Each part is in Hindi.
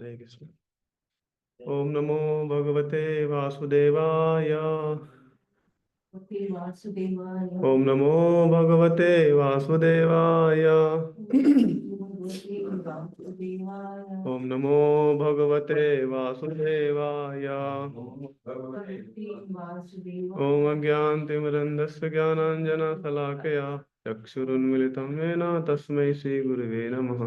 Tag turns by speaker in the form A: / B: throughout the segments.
A: हरे कृष्ण। ओम नमो भगवते वासुदेवाय। ओम नमो भगवते वासुदेवाय। ओम नमो भगवते वासुदेवाय। ओम अज्ञानतिमिरन्धस्य ज्ञानाञ्जनशलाकया चक्षुरुन्मिलितं येन तस्मै श्रीगुरुवे नमः।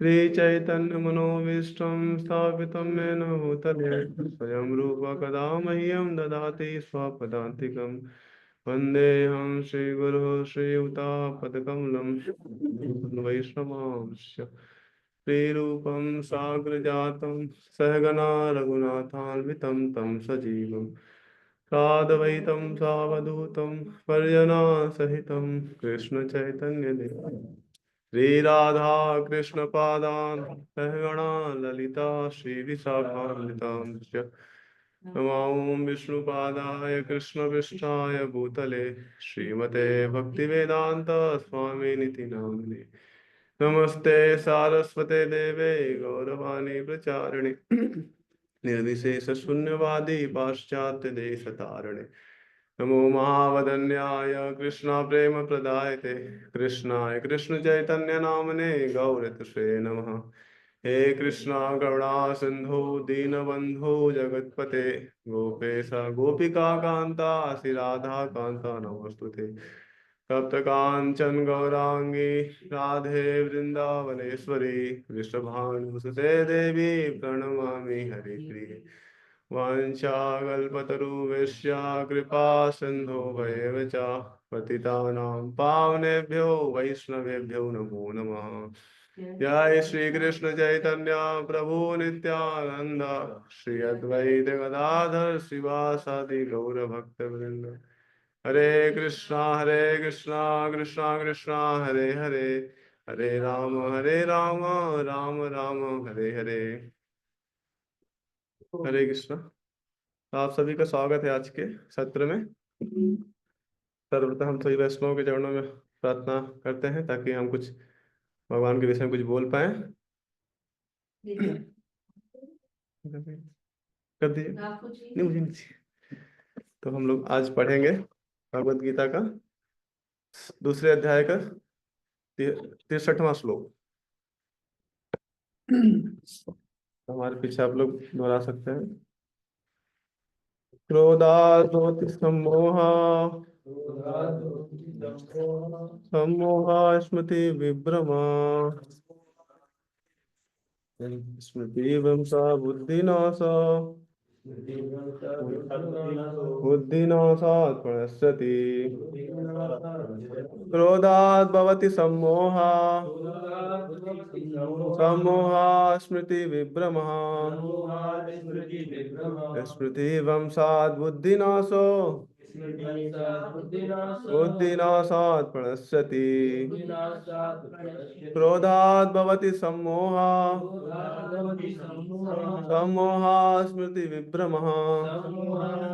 A: श्रीचैतन्यमनोभीष्टं स्थापितं येन भूतले स्वयं रूप कदा मह्यं ददाति स्वपदान्तिकं। वन्देऽहं श्रीगुरुः श्रीयुतापदकमलं वैष्णवांश्च श्रीरूपं साग्रजातं सहगना रघुनाथान्वितं तं सजीवं साद्वैतं सावधूतं परिजनसहितं कृष्णचैतन्यदेवं श्री राधा कृष्ण पादान सहगणा ललिता श्री विशाखान्वितांश्च नमामि विष्णुपादाय कृष्णपृष्ठाय भूतले श्रीमते भक्तिवेदांत स्वामिनिति नामिने। नमस्ते सारस्वते देवे गौरवाणी प्रचारिणे निर्विशेष शून्यवादी पाश्चात्य देश तारिणे। नमो महावदन्याय कृष्णा प्रेम प्रदायते कृष्णाय कृष्ण चैतन्य नामने गौरतुषे नमः। हे कृष्णा करुणा सिंधु दीनबंधु जगतपते गोपेश गोपिका कांता श्री राधा कांता नमोस्तुते। तप्त कांचन गौरांगी राधे वृंदावनेश्वरी वृषभानुसुते देवी प्रणमामि हरिप्रिये। वाञ्छाकल्पतरुभ्यश्च कृपा सिन्धो भैव च पतितानां पावनेभ्यो वैष्णवेभ्यो नमो नमः। जय श्री कृष्ण चैतन्य प्रभु नित्यानंद श्री अद्वैत गदाधर शिवासादि गौर भक्त वृंद। हरे कृष्णा कृष्णा कृष्णा हरे हरे हरे राम राम राम हरे हरे। हरे कृष्णा। आप सभी का स्वागत है आज के सत्र में। सर्वप्रथम हम सभी वैष्णव के चरणों में प्रार्थना करते हैं ताकि हम कुछ भगवान के विषय में कुछ बोल पाए। कर दिए नहीं, मुझे नहीं चाहिए। तो हम लोग आज पढ़ेंगे भगवत गीता का दूसरे अध्याय का 63वां श्लोक। हमारे पीछे आप लोग दोहरा सकते हैं। क्रोधाद्भवति सम्मोहा सम्मोहा स्मृति विभ्रमा स्मृति भ्रंशा बुद्धिनाशा बुद्धिनाशात् प्रणश्यति। क्रोधात् भवति सम्मोहा सम्मोहा स्मृति विभ्रमः स्मृति भ्रंशात् बुद्धिनाशो बुद्धिनाशात् प्रणश्यति। क्रोधात् भवति सम्मोहा सम्मोहा स्मृति विभ्रमः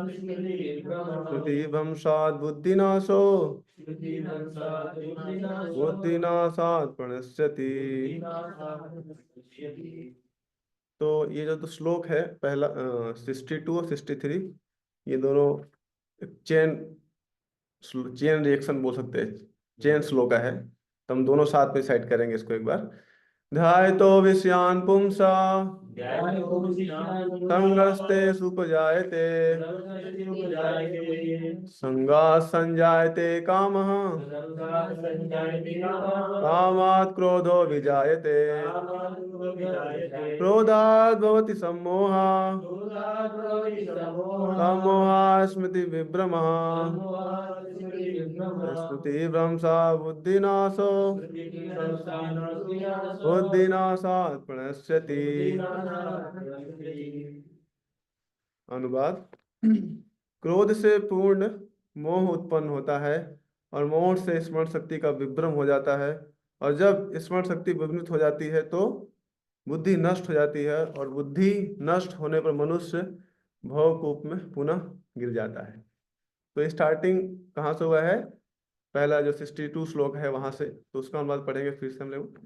A: स्मृति भ्रंशात् बुद्धिनाशो बुद्धिनाशात् प्रणश्यति। तो ये जो तो श्लोक है पहला 62 और 63, ये दोनों चेन चेन रिएक्शन बोल सकते हैं, चेन श्लोक है। तो हम दोनों साथ में साइड करेंगे इसको एक बार। ध्यायतो विषयान् पुंसा संगस्ते सुपजायते संगात् संजायते कामः कामात् क्रोधो विजायते क्रोधात् भवति सम्मोहा सम्मोहा स्मृति विभ्रमः स्मृति भ्रंशा बुद्धिनाशो बुद्धिनाशात् प्रणश्यति। अनुवाद। क्रोध से पूर्ण मोह उत्पन्न होता है और मोह से स्मरण शक्ति का विभ्रम हो जाता है, और जब स्मरण शक्ति विभ्रमित हो जाती है तो बुद्धि नष्ट हो जाती है, और बुद्धि नष्ट होने पर मनुष्य भवकूप में पुनः गिर जाता है। तो स्टार्टिंग कहाँ से हुआ है? पहला जो 62 श्लोक है वहां से, तो उसका अनुवाद पढ़ेंगे फिर से हम लोग।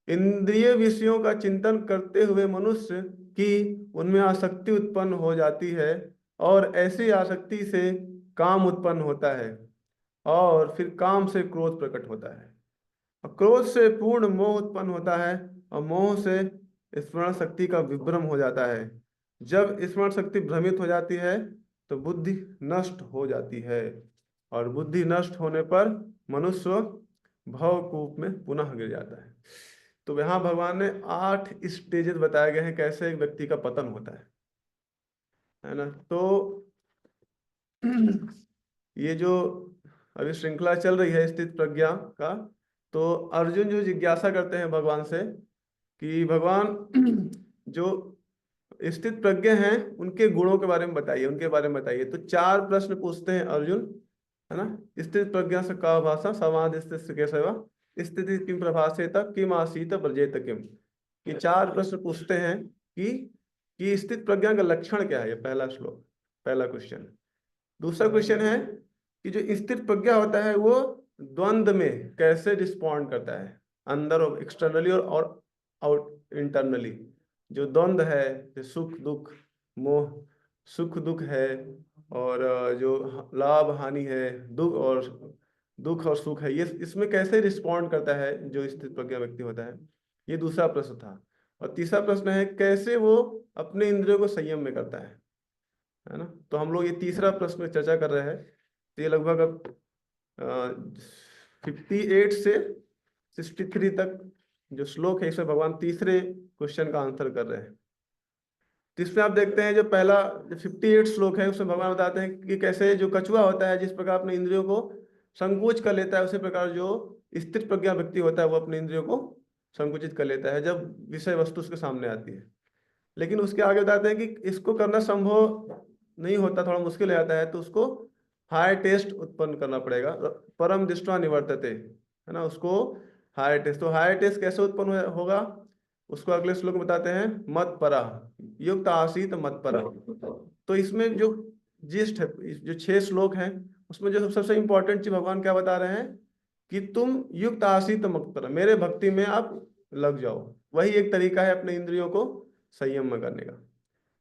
A: इंद्रिय विषयों का चिंतन करते हुए मनुष्य की उनमें आसक्ति उत्पन्न हो जाती है, और ऐसी आसक्ति से काम उत्पन्न होता है, और फिर काम से क्रोध प्रकट होता है, और क्रोध से पूर्ण मोह उत्पन्न होता है, और मोह से स्मरण शक्ति का विभ्रम हो जाता है। जब स्मरण शक्ति भ्रमित हो जाती है तो बुद्धि नष्ट हो जाती है, और बुद्धि नष्ट होने पर मनुष्य भवकूप में पुनः गिर जाता है। तो यहाँ भगवान ने 8 स्टेजेस बताए गए हैं कैसे एक व्यक्ति का पतन होता है ना। तो ये जो अभी श्रृंखला चल रही है स्थित प्रज्ञा का, तो अर्जुन जो जिज्ञासा करते हैं भगवान से कि भगवान जो स्थित प्रज्ञ हैं उनके गुणों के बारे में बताइए, उनके बारे में बताइए। तो 4 प्रश्न पूछते हैं अर्जुन, है ना। स्थित प्रज्ञा से का भाषा समाध स्थित के सेवा स्थिति किम प्रभासेत किम आसीत ब्रजेत किम। ये 4 प्रश्न पूछते हैं कि स्थित प्रज्ञा का लक्षण क्या है। ये पहला श्लोक, पहला क्वेश्चन। दूसरा क्वेश्चन है कि जो स्थित प्रज्ञा होता है वो द्वंद्व में कैसे रिस्पॉन्ड करता है, अंदर और एक्सटर्नली और आउट इंटरनली। जो द्वंद्व है, जो सुख दुख मोह, सुख दुख है, और जो लाभ हानि है, दुख और सुख है, ये इसमें कैसे रिस्पॉन्ड करता है जो स्थित प्रज्ञा व्यक्ति होता है। ये दूसरा प्रश्न था। और तीसरा प्रश्न है कैसे वो अपने इंद्रियों को संयम में करता है ना। तो हम लोग ये तीसरा प्रश्न में चर्चा कर रहे हैं। तो ये लगभग अब 58 से 63 तक जो श्लोक है इसमें भगवान तीसरे क्वेश्चन का आंसर कर रहे हैं। तो इसमें आप देखते हैं जो पहला जो 58 श्लोक है उसमें भगवान बताते हैं कि कैसे जो कछुआ होता है जिस प्रकार अपने इंद्रियों को संकोच कर लेता है, उसी प्रकार जो स्थिर प्रज्ञा व्यक्ति होता है वो अपने इंद्रियों को संकुचित कर लेता है जब विषय वस्तु उसके सामने आती है। लेकिन उसके आगे बताते हैं कि इसको करना संभव नहीं होता, थोड़ा मुश्किल हो जाता है, तो उसको हाई टेस्ट उत्पन्न करना पड़ेगा। परम दृष्टवा निवर्तते, है ना, उसको हाई टेस्ट। तो हाई टेस्ट कैसे उत्पन्न होगा उसको अगले श्लोक में बताते हैं, मत परा युक्त आसीत मत परा। तो इसमें जो जिस्ट है, जो 6 श्लोक हैं उसमें जो सबसे इंपॉर्टेंट चीज भगवान क्या बता रहे हैं कि तुम युक्त आसीत मत परा, मेरे भक्ति में आप लग जाओ। वही एक तरीका है अपने इंद्रियों को संयम में करने का।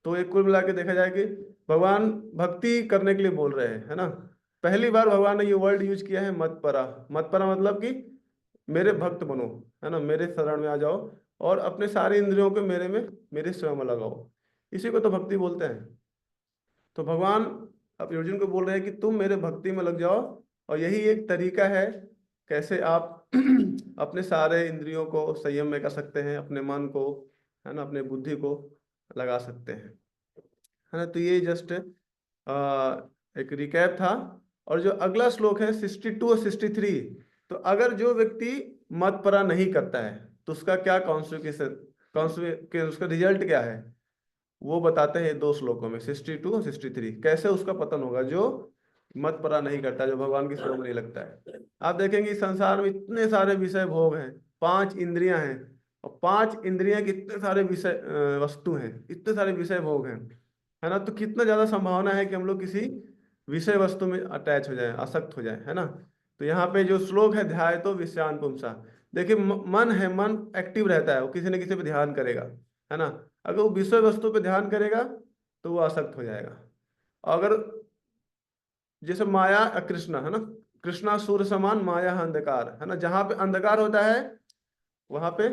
A: तो एक कुल मिला के देखा जाए कि भगवान भक्ति करने के लिए बोल रहे हैं, है ना। पहली बार भगवान ने ये वर्ड यूज किया है मत परा। मत परा मतलब कि मेरे भक्त बनो, है ना, मेरे शरण में आ जाओ और अपने सारे इंद्रियों को मेरे स्वयं में लगाओ। इसी को तो भक्ति बोलते हैं। तो भगवान अब अर्जुन को बोल रहे हैं कि तुम मेरे भक्ति में लग जाओ, और यही एक तरीका है कैसे आप अपने सारे इंद्रियों को संयम में कर सकते हैं, अपने मन को, है ना, अपने बुद्धि को लगा सकते हैं, है ना। तो ये जस्ट एक रिकैप था। और जो अगला श्लोक है 62 और 63, तो अगर जो व्यक्ति मत परा नहीं करता है तो उसका क्या कॉन्सिक्वेंस, उसका रिजल्ट क्या है वो बताते हैं 2 श्लोकों में, 62 और 63, कैसे उसका पतन होगा जो मत परा नहीं करता, जो भगवान की सेवा में नहीं लगता है। आप देखेंगे इस संसार में इतने सारे विषय भोग हैं, 5 इंद्रियां हैं, और 5 इंद्रियां के इतने सारे विषय वस्तु हैं, इतने सारे विषय भोग हैं, है ना। तो कितना ज्यादा संभावना है कि हम लोग किसी विषय वस्तु में अटैच हो जाए, आसक्त हो जाए, है ना। तो यहाँ पे जो श्लोक है ध्याय तो विषयान पुंसा, देखिए मन है, मन एक्टिव रहता है, वो किसी न किसी पे ध्यान करेगा, है ना। अगर वो विषय वस्तु पे ध्यान करेगा तो वो आसक्त हो जाएगा। अगर जैसे माया कृष्णा, है ना, कृष्णा सूर्य समान माया है अंधकार, है ना। जहाँ पे अंधकार होता है वहां पे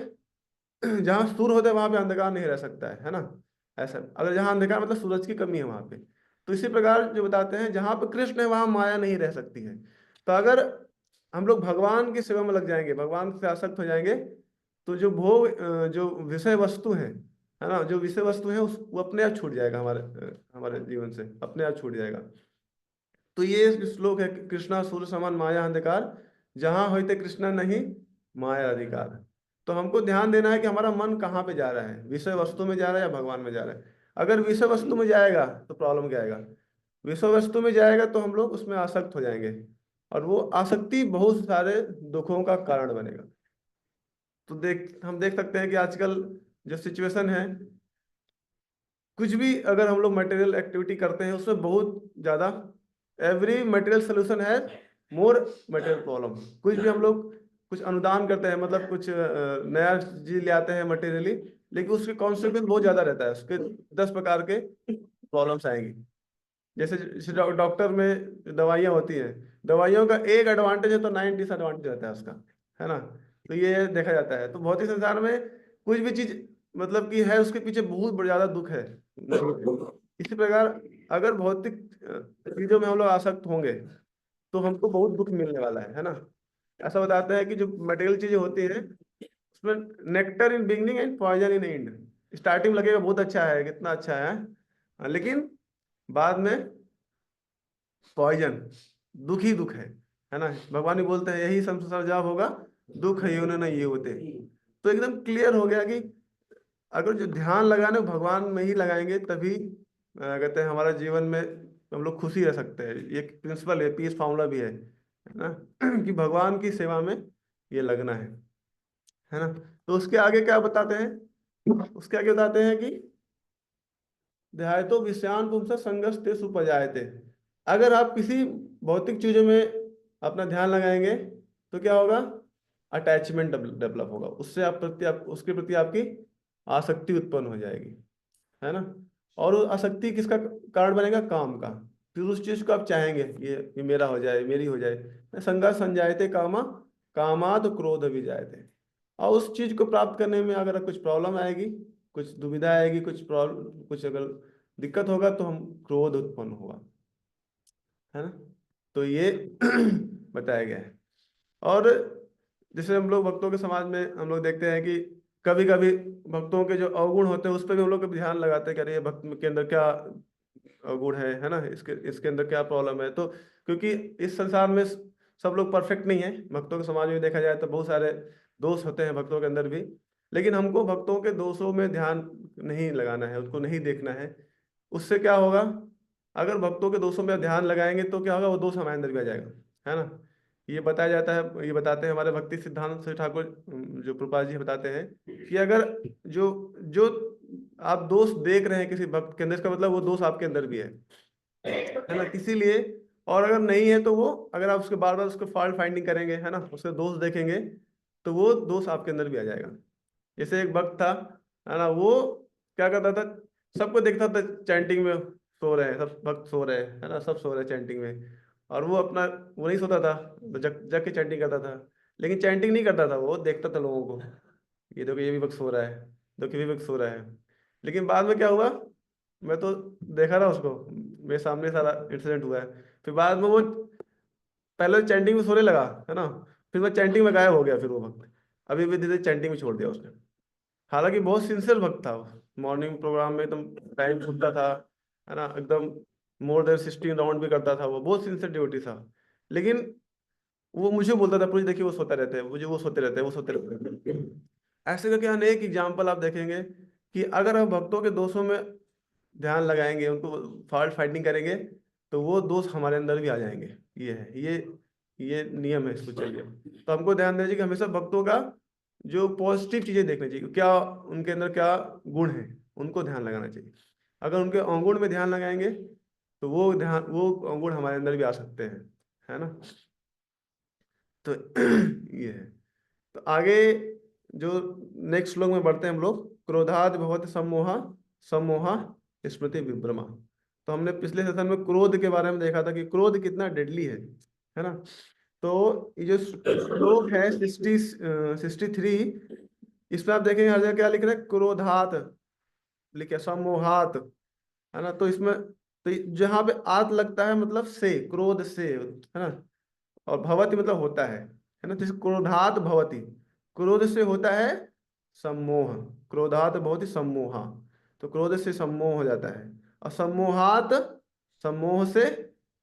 A: जहाँ सूर्य होता है वहां पे अंधकार नहीं रह सकता है ना। ऐसा अगर जहाँ अंधकार मतलब सूरज की कमी है वहां पे, तो इसी प्रकार जो बताते हैं जहाँ पे कृष्ण है वहां माया नहीं रह सकती है। तो अगर हम लोग भगवान की सेवा में लग जाएंगे, भगवान से आसक्त हो जाएंगे, तो जो भोग जो विषय वस्तु है ना, जो विषय वस्तु है उस वो अपने आप छूट जाएगा, हमारे जीवन से अपने आप छूट जाएगा। तो ये श्लोक है, कृष्णा सूर्य समान माया अंधकार, जहां होते कृष्णा नहीं माया अधिकार। तो हमको ध्यान देना है कि हमारा मन कहाँ पे जा रहा है, विषय वस्तु में जा रहा है या भगवान में जा रहा है। अगर विषय वस्तु में जाएगा तो प्रॉब्लम क्या आएगा, विषय वस्तु में जाएगा तो हम लोग उसमें आसक्त हो जाएंगे, और वो आसक्ति बहुत सारे दुखों का कारण बनेगा। तो हम देख सकते हैं कि आजकल जो सिचुएशन है, कुछ भी अगर हम लोग मटेरियल एक्टिविटी करते हैं उसमें बहुत ज्यादा, एवरी मटेरियल सोल्यूशन है मोर मटेरियल प्रॉब्लम। कुछ भी हम लोग कुछ अनुदान करते हैं, मतलब कुछ नया चीज ले आते हैं मटेरियली, लेकिन उसके कॉन्सिक्वेंस बहुत ज्यादा रहता है, उसके 10 प्रकार के प्रॉब्लम्स आएंगी। जैसे डॉक्टर में दवाइयाँ होती हैं, दवाइयों का एक एडवांटेज है तो 9 डिसएडवांटेज रहता है उसका, है ना। तो ये देखा जाता है। तो भौतिक संसार में कुछ भी चीज मतलब कि है, उसके पीछे बहुत ज्यादा दुख है। इसी प्रकार अगर भौतिक चीजों में हम लोग आसक्त होंगे तो हमको बहुत दुख मिलने वाला है ना। ऐसा बताते हैं कि जो मटेरियल चीजें होती हैं उसमें nectar in beginning and poison in end. Starting लगेगा बहुत अच्छा है, कितना अच्छा है, लेकिन बाद में पॉइजन, दुख ही दुख है ना। भगवान भी बोलते हैं यही संसार जब होगा दुख है ये नहीं ये होते। तो एकदम क्लियर हो गया कि अगर जो ध्यान लगाने भगवान में ही लगाएंगे तभी कहते हैं हमारा जीवन में हम लोग खुशी रह सकते हैं। ये प्रिंसिपल है, पीस फार्मूला भी है ना कि भगवान की सेवा में ये लगना है ना। तो उसके आगे क्या बताते हैं, उसके आगे बताते हैं कि ध्यायतो विषयान पुंसा संगस ते सुपजायते। अगर आप किसी भौतिक चीजों में अपना ध्यान लगाएंगे तो क्या होगा, अटैचमेंट डेवलप होगा, उससे आप उसके प्रति आपकी आसक्ति उत्पन्न हो जाएगी, है ना। और वो आसक्ति किसका कारण बनेगा, काम का। फिर उस चीज को आप चाहेंगे ये मेरा हो जाए, मेरी हो जाए। संगा संजायते कामा, कामाद क्रोध भी जायते। और उस चीज को प्राप्त करने में अगर कुछ प्रॉब्लम आएगी, कुछ दुविधा आएगी, कुछ प्रॉब्लम, कुछ अगर दिक्कत होगा तो हम क्रोध उत्पन्न होगा, है ना। तो ये बताया गया है। और जैसे हम लोग भक्तों के समाज में हम लोग देखते हैं कि कभी कभी भक्तों के जो अवगुण होते हैं उस पर भी हम लोग कभी ध्यान लगाते हैं कि अरे ये भक्त के अंदर क्या अवगुण है ना, इसके इसके अंदर क्या प्रॉब्लम है। तो क्योंकि इस संसार में सब लोग परफेक्ट नहीं है, भक्तों के समाज में देखा जाए तो बहुत सारे दोष होते हैं भक्तों के अंदर भी। लेकिन हमको भक्तों के दोषों में ध्यान नहीं लगाना है, उनको नहीं देखना है। उससे क्या होगा, अगर भक्तों के दोषों में ध्यान लगाएंगे तो क्या होगा, वो दोष हमारे अंदर भी आ जाएगा, है ना। ये बताया जाता है, ये बताते हैं हमारे भक्ति सिद्धांत श्री ठाकुर जो प्रभुपाद जी बताते हैं कि अगर जो जो आप दोष देख रहे हैं किसी भक्त के अंदर, इसका मतलब वो दोष आपके अंदर भी है ना। इसीलिए, और अगर नहीं है तो वो, अगर आप उसके बार बार उसको फॉल्ट फाइंडिंग करेंगे, है ना, उसके दोष देखेंगे तो वो दोष आपके अंदर भी आ जाएगा। जैसे एक भक्त था, है ना, वो क्या करता था, सबको देखता था चैंटिंग में सो रहे हैं, सब भक्त सो रहे हैं, है ना, सब सो रहे हैं चैंटिंग में, और वो अपना वो नहीं सोता था, तो जग जग के चैंटिंग करता था। लेकिन चैंटिंग नहीं करता था, वो देखता था लोगों को, ये देखो ये भी भक्त सो रहा है, देखो ये भी भक्त सो रहा है। लेकिन बाद में क्या हुआ, मैं तो देखा रहा उसको, मेरे सामने सारा इंसिडेंट हुआ है। फिर बाद में वो पहले चैंटिंग में सोने लगा, है ना, फिर वो चैंटिंग में गायब हो गया, फिर वो भक्त अभी भी धीरे चैंटिंग में छोड़ दिया उसने। हालांकि बहुत सिंसियर भक्त था वो, मॉर्निंग प्रोग्राम में एकदम टाइम उठता था, है ना, एकदम मोर देन 16 राउंड भी करता था, वो बहुत सिंसियर ड्यूटी था। लेकिन वो मुझे बोलता था पूरी देखिए वो सोते रहते हैं, मुझे वो सोते रहते हैं, वो सोते रहते हैं। ऐसे करके अनेक एग्जाम्पल आप देखेंगे कि अगर हम भक्तों के दोषों में ध्यान लगाएंगे, उनको फॉल्ट फाइंडिंग करेंगे तो वो दोष हमारे अंदर भी आ जाएंगे। ये है, ये नियम है, इसको चाहिए। तो हमको ध्यान देना चाहिए कि हमेशा भक्तों का जो पॉजिटिव चीजें देखनी चाहिए, क्या उनके अंदर क्या गुण है, उनको ध्यान लगाना चाहिए। अगर उनके अवगुण में ध्यान लगाएंगे तो वो अवगुण हमारे अंदर भी आ सकते हैं, है ना। तो ये है। तो आगे जो नेक्स्ट श्लोक में बढ़ते हैं हम लोग, क्रोधाद भवति सम्मोहा, सम्मोहा स्मृति विभ्रमा। तो हमने पिछले सेशन में क्रोध के बारे में देखा था कि क्रोध कितना डेडली है ना। तो ये जो श्लोक है 63, इसमें आप देखेंगे हर जगह क्या लिख रहे हैं, क्रोधात लिखे, सम्मोहात, है ना। तो इसमें तो जहाँ पे आत लगता है मतलब से, क्रोध से, है ना। और भवति मतलब होता है ना। तो इसे क्रोधात भवति, क्रोध से होता है सम्मोह, क्रोधात भवति सम्मोहा। तो क्रोध से सम्मोह हो जाता है। और सम्मोहात, सम्मोह से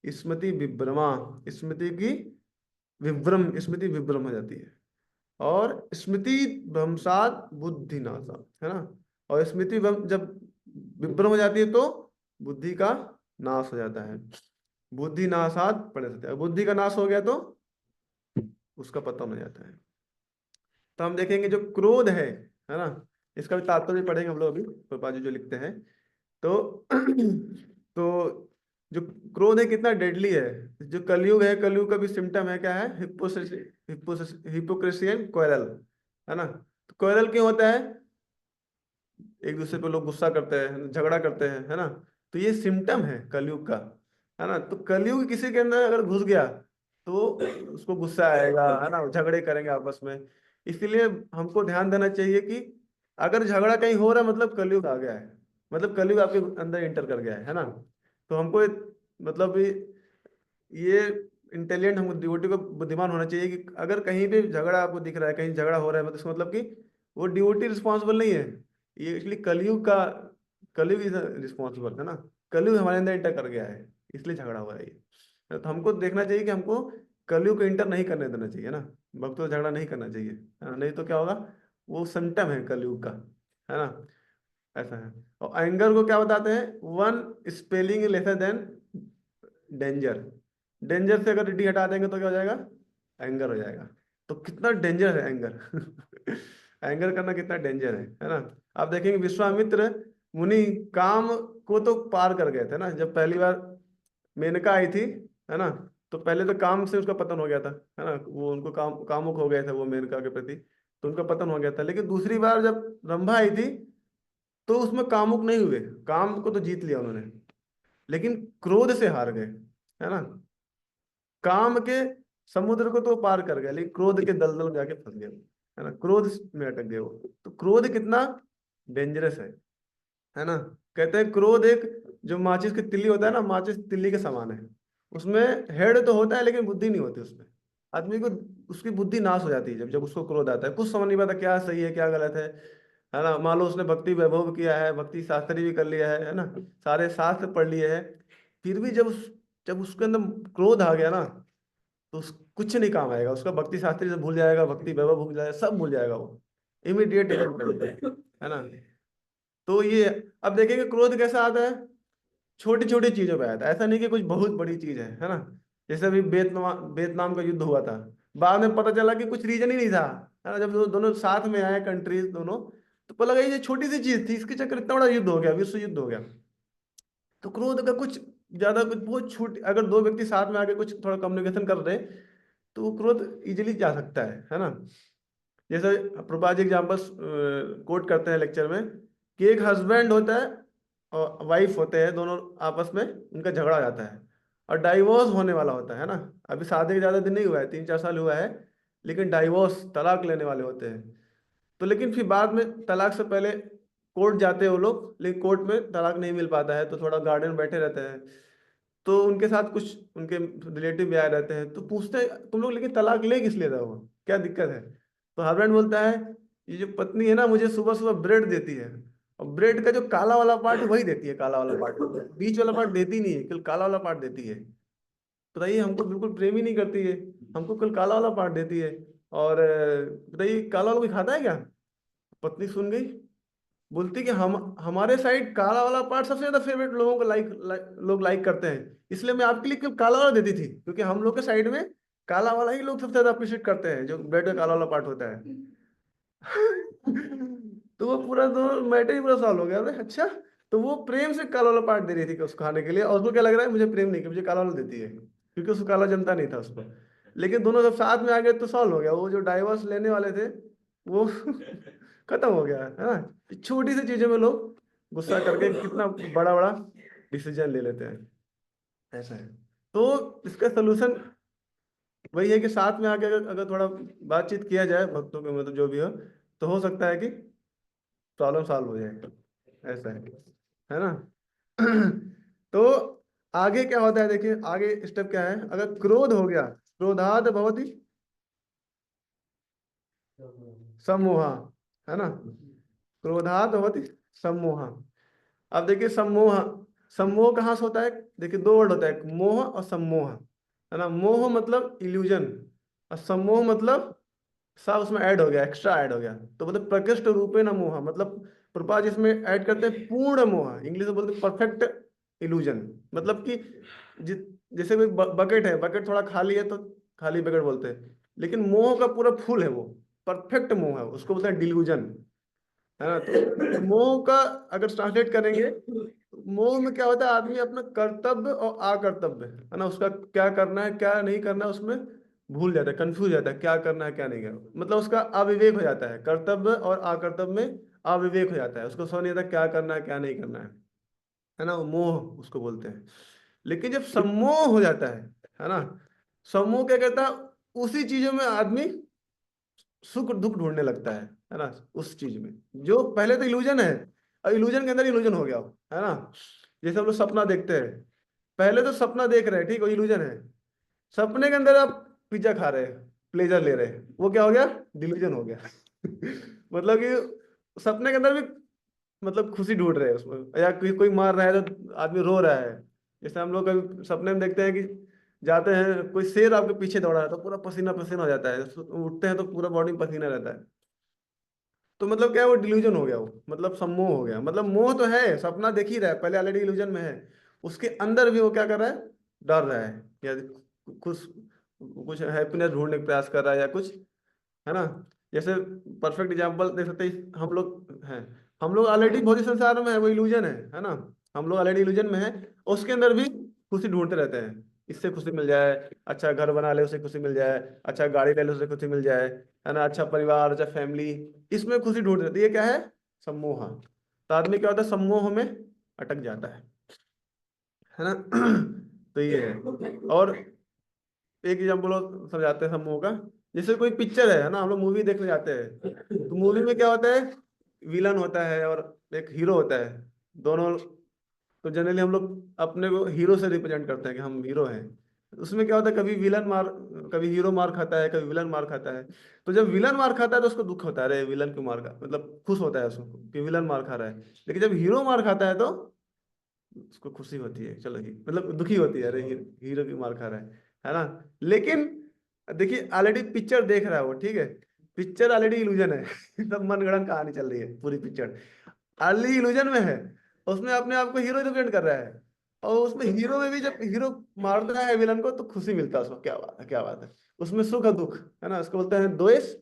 A: स्मृति विभ्रमा, स्मृति की विभ्रम, स्मृति विभ्रम हो जाती है। और स्मृति भ्रंशात बुद्धि नाशा, है ना। और स्मृति जब विभ्रम हो जाती है तो बुद्धि का नाश हो जाता है। बुद्धि नाशात परिणत, बुद्धि का नाश हो गया तो उसका पतन हो जाता है। तो हम देखेंगे जो क्रोध है ना, इसका भी तात्पर्य पढ़ेंगे हम लोग अभी, प्रभुपाद जी जो लिखते हैं। तो तो जो क्रोध है कितना डेडली है। जो कलयुग है, कलयुग का भी सिम्टम है, क्या है? हिपोक्रेसी एंड क्वेरल, है ना? तो क्वेरल क्यों होता है? एक दूसरे पे लोग गुस्सा करते हैं, झगड़ा करते हैं, है ना? तो ये सिम्टम है कलयुग का, है ना? तो कलयुग किसी के अंदर अगर घुस गया तो उसको गुस्सा आएगा, है ना? झगड़े करेंगे आपस में। इसीलिए हमको ध्यान देना चाहिए कि अगर झगड़ा कहीं हो रहा है मतलब कलयुग आ गया है, मतलब कलयुग आपके अंदर इंटर कर गया है ना? तो हमको मतलब ये इंटेलिजेंट, हमको डिवोटी को बुद्धिमान होना चाहिए कि अगर कहीं भी झगड़ा आपको दिख रहा है, कहीं झगड़ा हो रहा है, मतलब इसका मतलब कि वो डिवोटी रिस्पॉन्सिबल नहीं है। ये एक्चुअली कलयुग का, कलयुग इज रिस्पॉन्सिबल, है ना? कलयुग हमारे अंदर इंटर कर गया है, इसलिए झगड़ा हुआ है ये। तो हमको देखना चाहिए कि हमको कलयुग को इंटर नहीं करने देना चाहिए ना, भक्तों से झगड़ा नहीं करना चाहिए, है ना? नहीं तो क्या होगा, वो सिम्टम है कलयुग का, है ना? ऐसा है। और एंगर को क्या बताते हैं? One spelling lesser than danger. Danger से अगर डी हटा देंगे तो क्या हो जाएगा? एंगर हो जाएगा। तो कितना डेंजर है एंगर। एंगर करना कितना डेंजर है ना? आप देखेंगे विश्वामित्र मुनि काम को तो पार कर गए थे ना, जब पहली बार मेनका आई थी, है ना? तो पहले तो काम से उसका पतन हो गया था, है ना? वो उनको कामुक हो गए थे वो मेनका के प्रति, तो उनका पतन हो गया था। लेकिन दूसरी बार जब रंभा आई थी तो उसमें कामुक नहीं हुए, काम को तो जीत लिया उन्होंने, लेकिन क्रोध से हार गए, है ना? काम के समुद्र को तो पार कर गए, लेकिन क्रोध के दलदल में जाके फंस गए, है ना? क्रोध में अटक गए वो। तो क्रोध कितना डेंजरस है ना? कहते हैं क्रोध एक, जो माचिस की तिल्ली होता है ना, माचिस तिल्ली के समान है। उसमें हेड तो होता है लेकिन बुद्धि नहीं होती उसमें। आदमी को उसकी बुद्धि नाश हो जाती है जब जब उसको क्रोध आता है, कुछ समझ नहीं पाता क्या सही है क्या गलत है ना? मान लो उसने भक्ति वैभव किया है, भक्ति शास्त्री भी कर लिया है ना? सारे शास्त्र पढ़ लिए हैं, फिर भी जब उसके अंदर क्रोध आ गया ना, तो कुछ नहीं काम आएगा उसका। भक्ति शास्त्री से भूल जाएगा, भक्ति वैभव भूल जाएगा, सब भूल जाएगा वो, इमीडिएट, है ना? तो ये, अब देखेंगे क्रोध कैसा आता है, छोटी छोटी चीजों पे आता है, ऐसा नहीं कि कुछ बहुत बड़ी चीज है ना? जैसे अभी वियतनाम वियतनाम का युद्ध हुआ था, बाद में पता चला कि कुछ रीजन ही नहीं था, है ना? जब दोनों साथ में आए कंट्रीज दोनों, तो पता लगा ये छोटी सी चीज थी, इसके चक्कर इतना बड़ा युद्ध हो गया, विश्व युद्ध हो गया। तो क्रोध का कुछ ज्यादा, कुछ बहुत छोटी, अगर दो व्यक्ति साथ में आके कुछ थोड़ा कम्युनिकेशन कर रहे हैं तो वो क्रोध इजीली जा सकता है ना? जैसे प्रभुपाद जी एग्जाम्पल कोट करते हैं लेक्चर में कि एक हस्बैंड होता है और वाइफ होते हैं, दोनों आपस में उनका झगड़ा हो जाता है और डाइवोर्स होने वाला होता है ना? अभी शादी के ज़्यादा दिन नहीं हुआ है, 3-4 साल हुआ है, लेकिन डाइवोर्स, तलाक लेने वाले होते हैं। तो लेकिन फिर बाद में तलाक से पहले कोर्ट जाते हैं वो लोग, लेकिन कोर्ट में तलाक नहीं मिल पाता है, तो थोड़ा गार्डन बैठे रहते हैं। तो उनके साथ कुछ उनके रिलेटिव भी आए रहते हैं, तो पूछते हैं तुम लोग लेकिन तलाक ले किस लिए रहे हो, क्या दिक्कत है? तो हस्बैंड बोलता है ये जो पत्नी है ना, मुझे सुबह सुबह ब्रेड देती है, और ब्रेड का जो काला वाला पार्ट वही देती है, काला वाला पार्ट, बीच वाला पार्ट देती नहीं है, केवल काला वाला पार्ट देती है। बताइए, हमको बिल्कुल प्रेम ही नहीं करती है, हमको केवल काला वाला पार्ट देती है। और बताइए काला वाला कोई खाता है क्या? पत्नी सुन गई, बोलती कि हम हमारे साइड काला वाला पार्ट सबसे ज्यादा फेवरेट लोगों को लोग लाइक करते हैं, इसलिए मैं आपके लिए केवल काला वाला देती थी, क्योंकि हम लोग के साइड में काला वाला ही लोग सबसे ज्यादा अप्रिशिएट करते हैं, जो ब्रेड का काला वाला पार्ट होता है। तो वो पूरा तो मैटर ही पूरा सॉल्व हो गया। अरे अच्छा, तो वो प्रेम से काला वाला पार्ट दे रही थी उसको खाने के लिए, और उसको क्या लग रहा है मुझे प्रेम नहीं कि मुझे काला वाला देती है, क्योंकि उसको काला जमता नहीं था उसको। लेकिन दोनों जब साथ में आ गए तो सॉल्व हो गया, वो जो डाइवोर्स लेने वाले थे वो खत्म हो गया, है ना? छोटी सी चीजों में लोग गुस्सा करके कितना बड़ा बड़ा डिसीजन ले लेते हैं, ऐसा है। तो इसका सोल्यूशन वही है कि साथ में आके अगर थोड़ा बातचीत किया जाए भक्तों के, मतलब जो भी हो, तो हो सकता है कि प्रॉब्लम सॉल्व हो जाए, ऐसा है ना? तो आगे क्या होता है, देखिए आगे स्टेप क्या है। अगर क्रोध हो गया, क्रोधात भवति सम्मोहा, है ना? क्रोधात भवति सम्मोहा। अब देखिए सम्मोह, सम्मोह कहाँ से होता है? देखिए दो वर्ड होता है, एक मोह और सम्मोह, है ना? मोह मतलब इल्यूजन, और सम्मोह मतलब सा उसमें ऐड हो गया, एक्स्ट्रा ऐड हो गया, तो मतलब प्रकृष्ट रूपे न मोह, मतलब प्रभुपाद जिसमें ऐड करते हैं पूर्ण मोह, इंग्लिश में बोलते हैं परफेक्ट इल्यूजन। मतलब कि जि, जैसे कोई बकेट है, बकेट थोड़ा खाली है तो खाली बकेट बोलते हैं, लेकिन मोह का पूरा फुल है वो, परफेक्ट मोह है, उसको बोलते हैं डिल्यूजन, है ना? तो मोह का अगर ट्रांसलेट करेंगे, मोह में क्या होता है, आदमी अपना कर्तव्य और अकर्तव्य है ना, उसका क्या करना है क्या नहीं करना है उसमें भूल जाता है, कंफ्यूज जाता है, क्या करना है क्या नहीं करना, मतलब उसका अविवेक हो जाता है, कर्तव्य और अकर्तव्य में अविवेक हो जाता है, उसको समझ नहीं आता क्या करना है क्या नहीं करना है ना, वो मोह उसको बोलते हैं। लेकिन जब सम्मोह हो जाता है ना, सम्मोह क्या कहता है, उसी चीजों में आदमी सुख दुख ढूंढने लगता है ना, उस चीज में जो पहले तो इल्यूजन है, और इल्यूजन के अंदर इल्यूजन हो गया वो, है ना। जैसे हम लोग सपना देखते हैं, पहले तो सपना देख रहे हैं, ठीक है, इल्यूजन है। सपने के अंदर आप पिज्जा खा रहे हैं, प्लेजर ले रहे हैं, वो क्या हो गया, डिल्यूजन हो गया। मतलब कि सपने के अंदर भी मतलब खुशी ढूंढ रहे हैं उसमें, या कोई कोई मार रहा है तो आदमी रो रहा है। जैसे हम लोग कभी सपने में देखते हैं कि जाते हैं, कोई शेर आपके पीछे दौड़ा है तो पूरा पसीना पसीना हो जाता है, उठते हैं तो पूरा बॉडी में पसीना रहता है। तो मतलब क्या है, वो डिल्यूजन हो गया, वो मतलब सम्मोह हो गया, मतलब मोह तो है, सपना देख ही रहा है, पहले ऑलरेडी इल्यूजन में है, उसके अंदर भी वो क्या कर रहा है, डर रहा है, या कुछ कुछ हैप्पीनेस ढूंढने का प्रयास कर रहा है या कुछ, है ना। जैसे परफेक्ट एग्जांपल देख सकते हैं, हम लोग हैं, हम लोग ऑलरेडी भौतिक संसार में है, वो इल्यूजन है ना, हम लोग ऑलरेडी इल्यूजन में है, उसके अंदर भी खुशी ढूंढते रहते हैं, इससे खुशी मिल जाए, अच्छा घर बना ले उसे खुशी मिल जाए, अच्छा गाड़ी ले ले उसे खुशी मिल जाए, है ना, अच्छा परिवार, अच्छा फैमिली, इसमें खुशी ढूंढ रहती है, ये क्या है, सम्मोह। तो आदमी क्या होता है, सम्मोह में अटक जाता है ना। तो ये है। और एक एग्जाम्पल और समझाते हैं समूह का। जैसे कोई पिक्चर है ना, हम लोग मूवी देखने जाते हैं, तो मूवी में क्या होता है, विलन होता है और एक हीरो होता है, दोनों। तो जनरली हम लोग अपने को हीरो से रिप्रेजेंट करते हैं कि हम हीरो हैं। उसमें क्या होता है, कभी विलन मार, कभी हीरो मार खाता है, कभी विलन मार खाता है। तो जब विलन मार खाता है तो उसको दुख होता है, अरे विलन क्यों मार खा, मतलब खुश होता है उसको कि विलन मार खा रहा है। लेकिन जब हीरो मार खाता है तो उसको खुशी होती है, चलो ही मतलब दुखी होती है, अरे हीरो की मार खा रहा है ना। लेकिन देखिए ऑलरेडी पिक्चर देख रहा है वो, ठीक है, पिक्चर ऑलरेडी इल्यूजन है। सब मनगढ़ंत कहानी चल रही है पूरी पिक्चर, ऑलरेडी इल्यूजन में है, उसमें अपने आप को हीरो रिप्रेजेंट कर रहा है। और उसमें हीरो में भी जब हीरो मारता है विलन को तो खुशी मिलता है उसको, क्या बात है क्या बात है, उसमें सुख और दुख, है ना, उसको बोलते हैं द्वेष,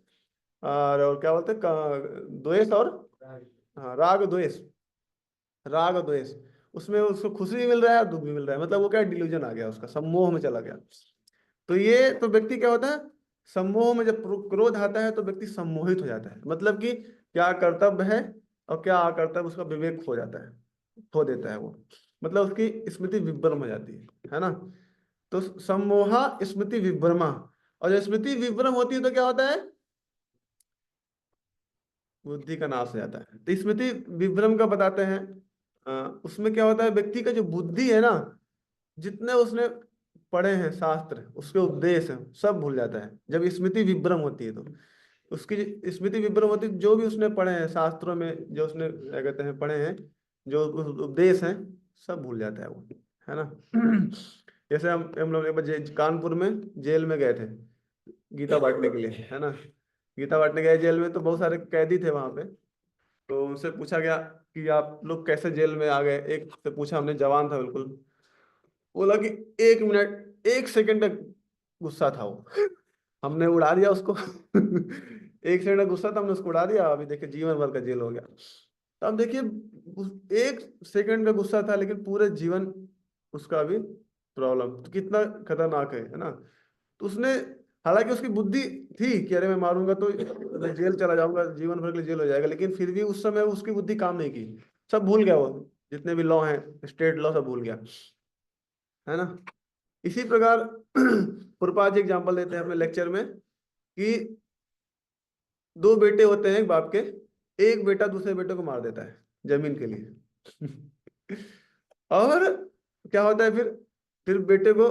A: और क्या बोलते हैं द्वेष और, हाँ, राग द्वेष, राग और द्वेष, उसमें उसको खुशी भी मिल रहा है और दुख भी मिल रहा है, मतलब वो क्या डिल्यूजन आ गया उसका, सम्मोह में चला गया। तो ये तो व्यक्ति क्या होता है, सम्मोह में जब क्रोध आता है तो व्यक्ति सम्मोहित हो जाता है, मतलब कि क्या कर्तव्य है और क्या अकर्तव्य उसका विवेक खो जाता है, खो देता है वो, मतलब उसकी स्मृति विभ्रम हो जाती है ना। तो सम्मोहा स्मृति विभ्रमा, और जब स्मृति विभ्रम होती है तो क्या होता है, बुद्धि का नाश हो जाता है। तो स्मृति विभ्रम का बताते हैं, उसमें क्या होता है, व्यक्ति का जो बुद्धि है ना, जितने उसने पढ़े हैं शास्त्र, उसके उपदेश हैं, सब भूल जाता है जब स्मृति विभ्रम होती है तो। उसकी स्मृति विभ्रम होती है, जो भी उसने पढ़े हैं शास्त्रों में, जो उसने क्या कहते हैं पढ़े हैं, जो उपदेश हैं, सब भूल जाता है वो, है ना। जैसे हम लोग एक बार कानपुर में जेल में गए थे गीता बांटने के लिए, है ना। गीता बांटने गए जेल में, तो बहुत सारे कैदी थे वहां पे। तो उनसे पूछा गया कि आप लोग कैसे जेल में आ गए, एक से पूछा हमने, जवान था बिल्कुल, बोला कि 1 मिनट 1 सेकंड का गुस्सा था वो, हमने उड़ा दिया उसको। 1 सेकंड का गुस्सा था, हमने उसको उड़ा दिया, अभी देखिए जीवन भर का जेल हो गया। तो अब देखिए 1 सेकंड का गुस्सा था, लेकिन पूरे जीवन उसका अभी प्रॉब्लम, तो कितना खतरनाक है ना। तो उसने, हालांकि उसकी बुद्धि थी कि अरे मैं मारूंगा तो मैं जेल चला जाऊंगा, जीवन भर के लिए जेल हो जाएगा, लेकिन फिर भी उस समय उसकी बुद्धि काम नहीं की, सब भूल गया वो, जितने भी लॉ हैं स्टेट लॉ सब भूल गया, है ना। इसी प्रकार प्रभुपाद जी एग्जाम्पल देते हैं अपने लेक्चर में कि दो बेटे होते हैं एक बाप के, एक बेटा दूसरे बेटे को मार देता है जमीन के लिए। और क्या होता है फिर बेटे को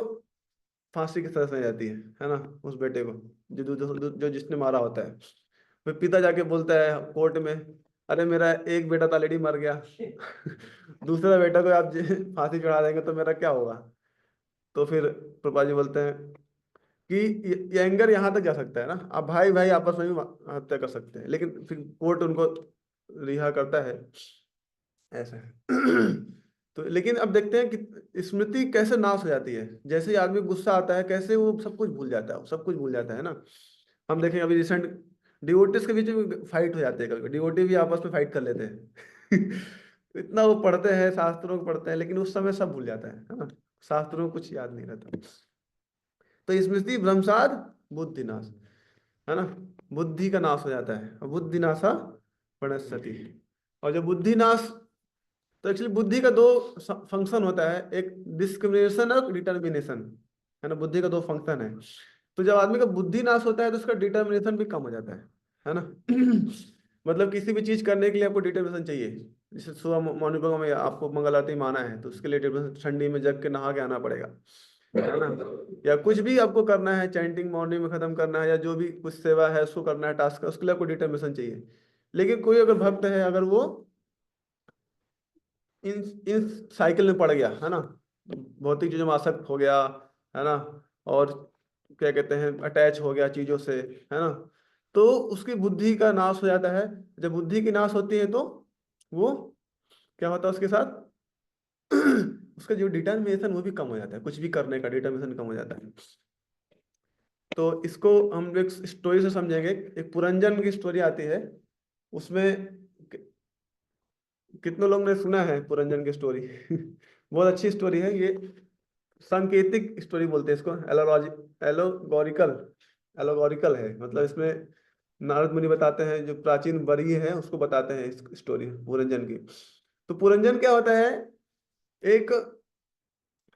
A: फांसी की सजा सुनाई जाती है ना, उस बेटे को जो जिसने मारा होता है। फिर पिता जाके बोलता है कोर्ट में, अरे मेरा एक बेटा तो ऑलरेडी मर गया, दूसरा बेटा को आप फांसी चढ़ा देंगे तो मेरा क्या होगा। तो फिर प्रभा जी बोलते हैं कि ये एंगर यहाँ तक जा सकता है ना, आप भाई भाई आपस में भी हत्या कर सकते हैं, लेकिन फिर कोर्ट उनको रिहा करता है, ऐसा है। तो लेकिन अब देखते हैं कि स्मृति कैसे नाश हो जाती है, जैसे ही आदमी गुस्सा आता है कैसे वो सब कुछ भूल जाता है, वो सब कुछ भूल जाता है ना। हम देखें अभी रिसेंट डिवोटीज के बीच में फाइट हो जाते हैं, कभी डिवोटी भी आपस में फाइट कर लेते हैं। इतना वो पढ़ते हैं, शास्त्रों को पढ़ते हैं, लेकिन उस समय सब भूल जाता है ना, शास्त्रों को कुछ याद नहीं रहता। तो स्मृति भ्रंशात बुद्धिनाश, है ना, बुद्धि का नाश हो जाता है, और बुद्धिनाशा प्रणश्यति। और जब बुद्धिनाश, तो एक्चुअली बुद्धि का दो फंक्शन होता है, एक डिस्क्रिमिनेशन और डिटर्मिनेशन, है ना, बुद्धि का दो फंक्शन है। तो जब आदमी का बुद्धि नाश होता है तो उसका डिटर्मिनेशन भी कम हो जाता है ना। मतलब किसी भी चीज करने के लिए आपको डिटर्मिनेशन चाहिए। जैसे सुबह मॉर्निंग वॉक में आपको मंगल आरती में आना है, तो उसके लिए डिटर्मिनेशन, ठंडी में जग के नहा के आना पड़ेगा, है ना। या कुछ भी आपको करना है, चैंटिंग मॉर्निंग में खत्म करना है, या जो भी कुछ सेवा है उसको करना है, टास्क, उसके लिए आपको डिटर्मिनेशन चाहिए। लेकिन कोई अगर भक्त है, अगर वो इन इन साइकिल में पड़ गया, है ना, भौतिक चीजों में आसक्त हो गया, है ना, और क्या कहते हैं, अटैच हो गया चीजों से, है ना, तो उसकी बुद्धि का नाश हो जाता है। जब बुद्धि की नाश होती है तो वो क्या होता है उसके साथ, उसका जो डिटर्मिनेशन वो भी कम हो जाता है, कुछ भी करने का डिटर्मिनेशन कम हो जाता है। तो इसको हम एक स्टोरी से समझेंगे। एक पुरंजन की स्टोरी आती है, उसमें कितने लोग ने सुना है पुरंजन की स्टोरी? बहुत अच्छी स्टोरी है ये, सांकेतिक स्टोरी बोलते हैं इसको, एलोगोरिकल, एलोगोरिकल है। मतलब इसमें नारद मुनि बताते हैं, जो प्राचीन वरीय है उसको बताते हैं इस स्टोरी पुरंजन की। तो पुरंजन क्या होता है, एक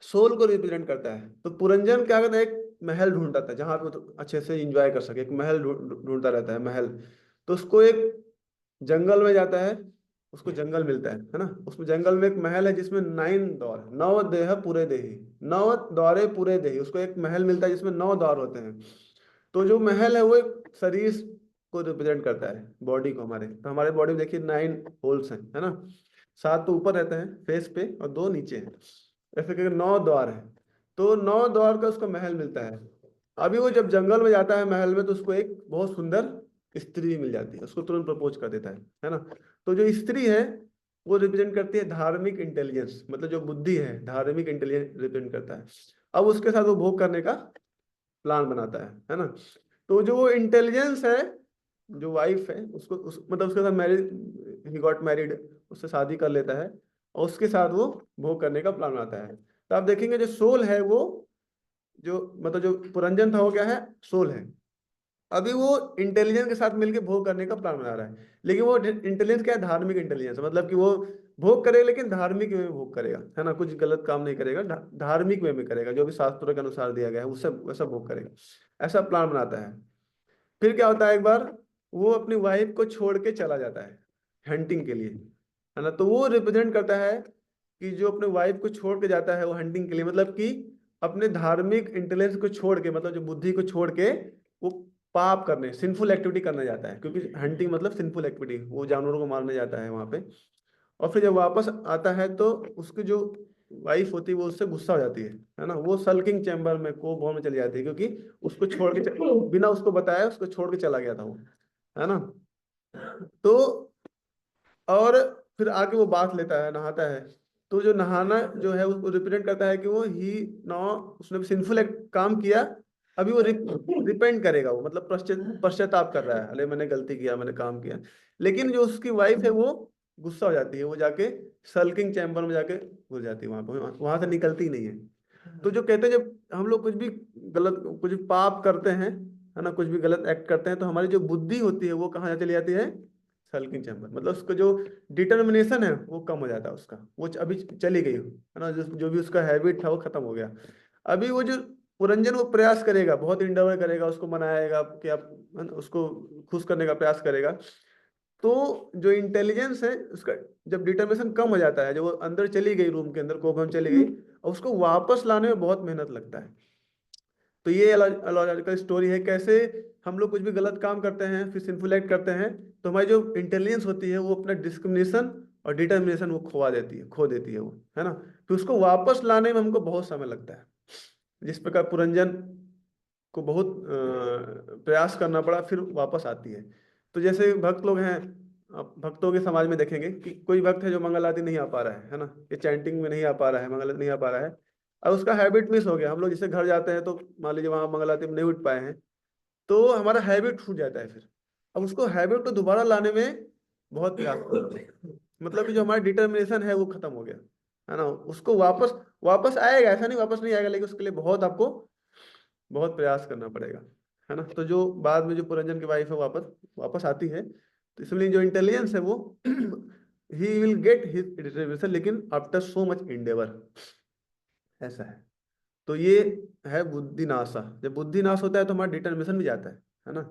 A: सोल को रिप्रेजेंट करता है। तो पुरंजन क्या करता है, एक महल ढूंढता था जहां पे वो तो अच्छे से एंजॉय कर सके, एक महल ढूंढता रहता है, महल। तो उसको एक जंगल में जाता है, उसको जंगल मिलता है ना, उसमें जंगल में एक महल है जिसमें 9 द्वार, 9 देह पूरे देही, 9 द्वारे पूरे देही, उसको एक महल मिलता है जिसमें 9 द्वार होते हैं। तो जो महल है वो एक शरीर को रिप्रेजेंट करता है, बॉडी को हमारे। तो हमारे बॉडी में देखिए 9 होल्स हैं, है ना, 7 तो ऊपर रहते हैं फेस पे और 2 नीचे हैं, ऐसे करके 9 द्वार है। तो 9 द्वार का उसको महल मिलता है। अभी वो जब जंगल में जाता है महल में, तो उसको एक बहुत सुंदर स्त्री मिल जाती है, उसको तुरंत प्रपोज कर देता है ना। तो जो स्त्री है वो रिप्रेजेंट करती है धार्मिक इंटेलिजेंस, मतलब जो बुद्धि है, धार्मिक इंटेलिजेंस रिप्रेजेंट करता है। अब उसके साथ वो भोग करने का प्लान बनाता है ना। तो जो वो इंटेलिजेंस है, जो वाइफ है, उसको मतलब उसके साथ मैरिज, ही गॉट मैरिड, उससे शादी कर लेता है, और उसके साथ वो भोग करने का प्लान बनाता है। तो आप देखेंगे जो सोल है वो, जो मतलब जो पुरंजन था वो क्या है, सोल है। अभी वो इंटेलिजेंस के साथ मिलके भोग करने का प्लान बना रहा है, लेकिन वो इंटेलिजेंस क्या है, धार्मिक इंटेलिजेंस, मतलब कि वो भोग करेगा लेकिन धार्मिक वे में भोग करेगा, है ना, कुछ गलत काम नहीं करेगा, धार्मिक वे में करेगा, जो भी शास्त्रों के अनुसार दिया गया है उससे वैसा भोग करेगा, ऐसा प्लान बनाता है। फिर क्या होता है, एक बार वो अपनी वाइफ को छोड़ के चला जाता है हंटिंग के लिए, है ना। तो वो रिप्रेजेंट करता है कि जो अपने वाइफ को छोड़ के जाता है वो हंटिंग के लिए, मतलब कि अपने धार्मिक इंटेलिजेंस को छोड़ के, मतलब जो बुद्धि को छोड़ के वो पाप करने, सिंफुल एक्टिविटी करने जाता है, क्योंकि हंटिंग मतलब सिंफुल एक्टिविटी, वो जानवरों को मारने जाता है वहां पे। और फिर जब वापस आता है तो उसकी जो वाइफ होती है वो उससे गुस्सा हो जाती है ना, वो सल्किंग चैम्बर में, कोप हॉल में चली जाती है, क्योंकि उसको छोड़ के बिना उसको बताया उसको छोड़ के चला गया था वो, है ना। तो और फिर आके वो बाथ लेता है, नहाता है। तो जो नहाना जो है उसको रिप्रेजेंट करता है कि वो ही नौ, उसने सिंफुल एक काम किया, अभी वो रिपेंट करेगा, वो मतलब पश्चाताप कर रहा है, अरे मैंने गलती किया, मैंने काम किया। लेकिन जो उसकी वाइफ है वो गुस्सा हो जाती है, वो जाके सल्किंग चैम्बर में जाके घुस जाती है, वहां से निकलती ही नहीं है। तो जो कहते हैं जब हम लोग कुछ भी गलत, कुछ भी पाप करते हैं, है ना, कुछ भी गलत एक्ट करते हैं, तो हमारी जो बुद्धि होती है वो कहाँ चली जाती है, सल्किंग चैम्बर, मतलब उसका जो डिटर्मिनेशन है वो कम हो जाता है उसका, वो अभी चली गई, है ना, जो भी उसका हैबिट था वो खत्म हो गया। अभी वो जो पुरंजन वो प्रयास करेगा, बहुत इंडवर करेगा, उसको मनाएगा कि आप, है ना, उसको खुश करने का प्रयास करेगा। तो जो इंटेलिजेंस है उसका, जब डिटर्मिनेशन कम हो जाता है, जब वो अंदर चली गई, रूम के अंदर कोपम चली गई, और उसको वापस लाने में बहुत मेहनत लगता है। तो ये अलॉजिकल स्टोरी है, कैसे हम लोग कुछ भी गलत काम करते हैं, फिर सिंफुल एक्ट करते हैं, तो हमारी जो इंटेलिजेंस होती है वो अपना डिस्क्रिमिनेशन और डिटर्मिनेशन वो खो देती है वो, है ना। फिर उसको वापस लाने में हमको बहुत समय लगता है, जिस प्रकार पुरंजन को बहुत प्रयास करना पड़ा, फिर वापस आती है। तो जैसे भक्त लोग हैं, आप भक्तों के समाज में देखेंगे कि कोई भक्त है जो मंगल आरती नहीं आ पा रहा है ना, ये चैंटिंग में नहीं आ पा रहा है, मंगल आरती नहीं आ पा रहा है, और उसका हैबिट मिस हो गया। हम लोग जैसे घर जाते हैं तो मान लीजिए वहां मंगल आरती में नहीं उठ पाए हैं, तो हमारा हैबिट छूट जाता है फिर। अब उसको हैबिट को दोबारा लाने में बहुत प्रयास करते हैं, मतलब कि जो हमारा डिटर्मिनेशन है वो खत्म हो गया, है ना। उसको वापस वापस आएगा, ऐसा नहीं वापस नहीं आएगा, लेकिन उसके लिए बहुत आपको बहुत प्रयास करना पड़ेगा, है ना। तो जो बाद में जो पुरंजन की वाइफ है वापस वापस आती है, तो इसलिए जो इंटेलिजेंस है वो he will get his determination, लेकिन आफ्टर सो मच इंडेवर, ऐसा है। तो ये है बुद्धि नाशा। जब बुद्धि नाश होता है तो हमारा डिटर्मिनेशन भी जाता है ना।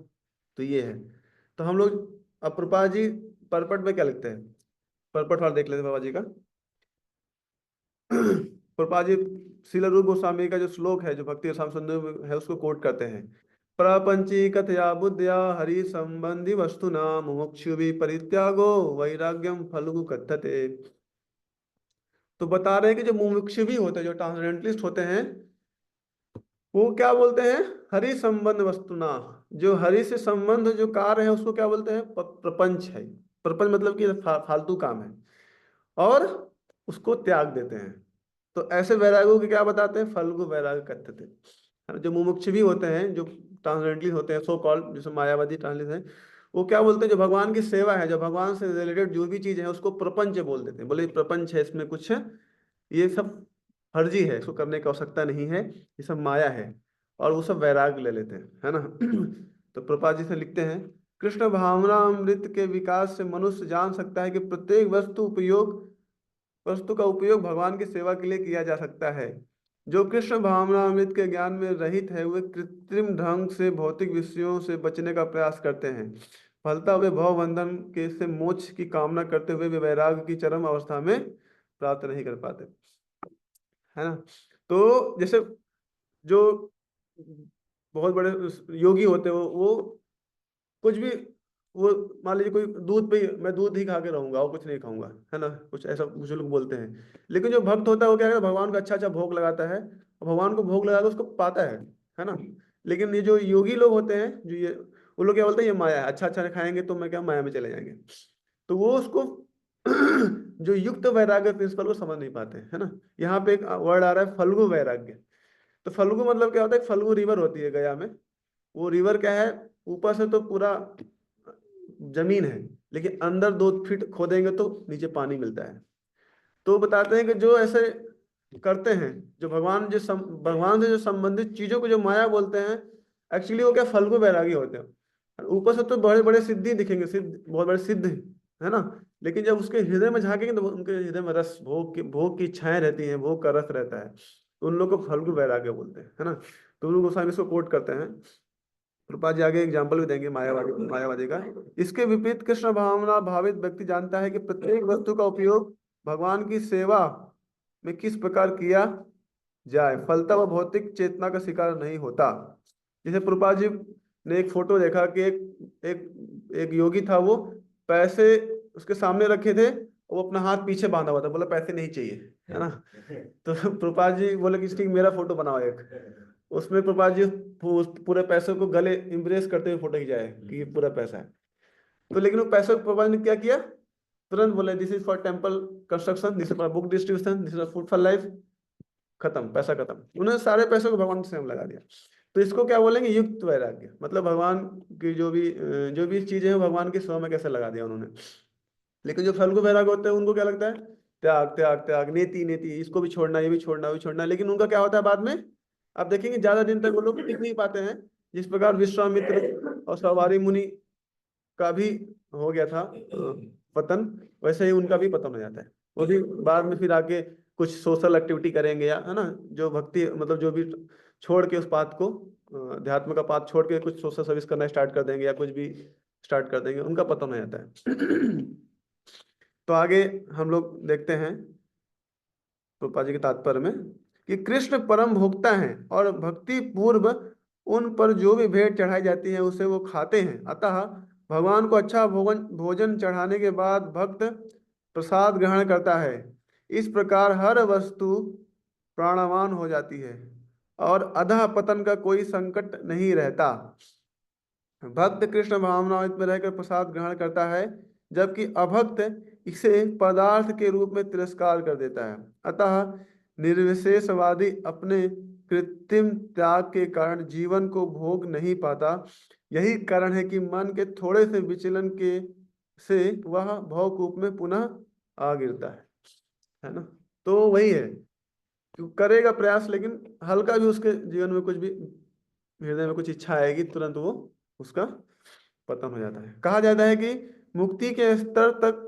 A: तो ये है। तो हम लोग अब प्रभुपाद जी परपट में क्या लिखते हैं, परपट वाला देख लेते हैं बाबा जी का। प्रभुपाद जी श्रील रूप गोस्वामी का जो श्लोक है जो भक्ति रसायन सिंधु में है उसको कोट करते हैं। प्रपंची कथया बुद्धिया हरि संबंधी वस्तुना मुमुक्षु भी परित्यागो वैराग्यम फलगु कथते। तो बता रहे हैं कि जो मुमुक्षु भी होते हैं, जो ट्रांसेंडेंटलिस्ट होते हैं, वो क्या बोलते हैं, हरि संबंध वस्तुना, जो हरि से संबंध जो कार्य है उसको क्या बोलते हैं, प्रपंच है। प्रपंच मतलब कि फालतू काम है, और उसको त्याग देते हैं। तो ऐसे वैरागों के क्या बताते हैं, फल्गु वैराग कथ्यते, है ना। जो मुमुक्ष भी होते हैं, जो ट्रांसडेंटली होते हैं, सो कॉल्ड, जैसे मायावादी ट्रांसलेट है, वो क्या बोलते हैं, जो भगवान की सेवा है, जो भगवान से रिलेटेड जो भी चीज है उसको प्रपंच बोल देते हैं। बोले प्रपंच है, इसमें कुछ ये सब फर्जी है, इसको करने की आवश्यकता नहीं है, ये सब माया है, और वो सब वैराग ले लेते हैं, है ना। तो प्रभुपाद जी से लिखते हैं, कृष्ण भावनामृत के विकास से मनुष्य जान सकता है कि प्रत्येक वस्तु का उपयोग भगवान की सेवा के लिए किया जा सकता है। जो कृष्ण भावनामृत के ज्ञान में रहित है वे कृत्रिम ढंग से भौतिक विषयों से बचने का प्रयास करते हैं। फलता वे भव बंधन के से मोक्ष की कामना करते हुए वे वैराग्य की चरम अवस्था में प्राप्त नहीं कर पाते, है ना। तो जैसे जो बहुत बड़े योगी होते हैं वो कुछ भी, वो मान लीजिए कोई दूध पे मैं दूध ही खा के रहूंगा और कुछ नहीं खाऊंगा, है ना, कुछ ऐसा कुछ लोग बोलते हैं। लेकिन जो भक्त होता है वो क्या करता है, भगवान को अच्छा अच्छा भोग लगाता है, और भगवान को भोग लगा के उसको पाता है ना। लेकिन ये जो योगी लोग होते हैं, जो ये वो लोग क्या बोलते हैं, ये माया है, अच्छा अच्छा खाएंगे तो मैं क्या माया में चले जाएंगे। तो वो उसको जो युक्त वैराग्य प्रिंसिपल को समझ नहीं पाते, है ना। यहाँ पे एक वर्ड आ रहा है फल्गु वैराग्य। तो फल्गु मतलब क्या होता है, फल्गु रिवर होती है गया में। वो रिवर क्या है, ऊपर से तो पूरा जमीन है, लेकिन अंदर 2 फीट खोदेंगे तो नीचे पानी मिलता है। तो बताते हैं कि जो ऐसे करते हैं, जो भगवान से जो संबंधित चीजों को जो माया बोलते हैं, एक्चुअली वो क्या फल्गु बैरागी होते हैं। ऊपर से तो बड़े बड़े सिद्धि दिखेंगे, सिद्ध बहुत बड़े सिद्ध, है ना। लेकिन जब उसके हृदय में झांकेंगे तो उनके हृदय में रस, भोग की इच्छाएं रहती हैं, भोग का रस रहता है, तो उन लोग को फल्गु बैराग्य बोलते हैं, है ना। तो गुरु गोस्वामी इसको कोट करते हैं। प्रभुपाद जी आगे एग्जाम्पल भी देंगे मायावादी का। इसके विपरीत कृष्ण भावना भावित व्यक्ति जानता है कि प्रत्येक वस्तु का उपयोग भगवान की सेवा में किस प्रकार किया जाए, फलता वह भौतिक चेतना का शिकार नहीं होता। जैसे प्रभुपाद जी ने एक फोटो देखा कि एक योगी था, वो पैसे उसके सामने रखे थे, वो अपना हाथ पीछे बांधा हुआ था, बोला पैसे नहीं चाहिए, है ना। तो प्रभुपाद जी बोले कि ठीक मेरा फोटो बनाओ एक। उसमें प्रभुपाद जी उस पूरे पैसे को गले इम्प्रेस करते हुए फोटो खिंचाए कि ये पूरा पैसा है। तो लेकिन वो पैसे को प्रभुपाद ने क्या किया, तुरंत बोले this is for temple construction, this is for book distribution, this is food for life, खत्म, पैसा खत्म। उन्होंने सारे पैसों को भगवान से लगा दिया। तो इसको क्या बोलेंगे, युक्त वैराग्य, मतलब भगवान की जो भी चीजें हैं भगवान की सेवा में कैसे लगा दिया उन्होंने। लेकिन जो फल्गु वैराग्य होते हैं उनको क्या लगता है, त्याग त्याग त्याग, नेति नेति, इसको भी छोड़ना, ये भी छोड़ना, वो भी छोड़ना। लेकिन उनका क्या होता है बाद में, आप देखेंगे ज्यादा दिन तक वो लोग टिक नहीं पाते हैं। जिस प्रकार विश्वामित्र और सवारी मुनि का भी हो गया था पतन, वैसे ही उनका भी पतन हो जाता है। वो भी बाद में फिर आके कुछ सोशल एक्टिविटी करेंगे, या है ना, जो भक्ति मतलब जो भी छोड़ के उस पाथ को, अध्यात्म का पाथ छोड़ के कुछ सोशल सर्विस करना स्टार्ट कर देंगे, या कुछ भी स्टार्ट कर देंगे, उनका पतन हो जाता है। तो आगे हम लोग देखते हैं रूपा जी के तात्पर्य में कि कृष्ण परम भोक्ता हैं और भक्ति पूर्व उन पर जो भी भेंट चढ़ाई जाती है उसे वो खाते हैं। अतः भगवान को अच्छा भोजन भोजन चढ़ाने के बाद भक्त प्रसाद ग्रहण करता है। इस प्रकार हर वस्तु प्राणवान हो जाती है और अधः पतन का कोई संकट नहीं रहता। भक्त कृष्ण भावनामृत में रहकर प्रसाद ग्रहण करता है, जबकि अभक्त इसे पदार्थ के रूप में तिरस्कार कर देता है। अतः निर्विशेषवादी अपने कृत्रिम त्याग के कारण जीवन को भोग नहीं पाता। यही कारण है कि मन के थोड़े से विचलन के से वह भवकूप में पुनः आ गिरता है ना। तो वही है कि करेगा प्रयास, लेकिन हल्का भी उसके जीवन में कुछ भी, हृदय में कुछ इच्छा आएगी, तुरंत वो उसका पतन हो जाता है। कहा जाता है कि मुक्ति के स्तर तक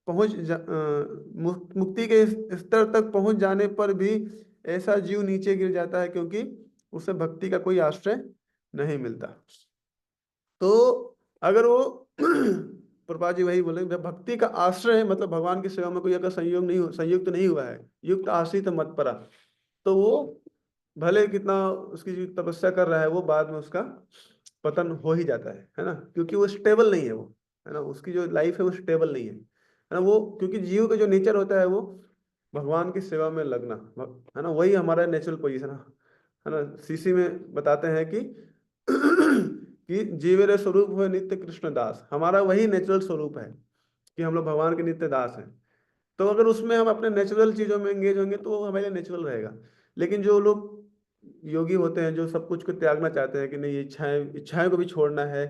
A: मुक्ति के स्तर तक पहुंच जाने पर भी ऐसा जीव नीचे गिर जाता है, क्योंकि उसे भक्ति का कोई आश्रय नहीं मिलता। तो अगर वो प्रभुपाद जी वही बोले, जब भक्ति का आश्रय है, मतलब भगवान की सेवा में कोई अगर संयुक्त नहीं हुआ है, युक्त आश्रित मत परा, तो वो भले कितना उसकी जो तपस्या कर रहा है, वो बाद में उसका पतन हो ही जाता है ना, क्योंकि वो स्टेबल नहीं है वो, है ना, उसकी जो लाइफ है वो स्टेबल नहीं है ना। वो क्योंकि जीव का जो नेचर होता है वो भगवान की सेवा में लगना, है ना, वही हमारा नेचुरल पोजीशन है ना। सीसी में बताते हैं कि कि जीवेरे स्वरूप हुए नित्य कृष्ण दास, हमारा वही नेचुरल स्वरूप है कि हम लोग भगवान के नित्य दास हैं। तो अगर उसमें हम अपने नेचुरल चीजों में एंगेज होंगे तो वो हमारे लिए नेचुरल रहेगा। लेकिन जो लोग योगी होते हैं, जो सब कुछ को त्यागना चाहते हैं कि नहीं, ये इच्छाएं इच्छाएं को भी छोड़ना है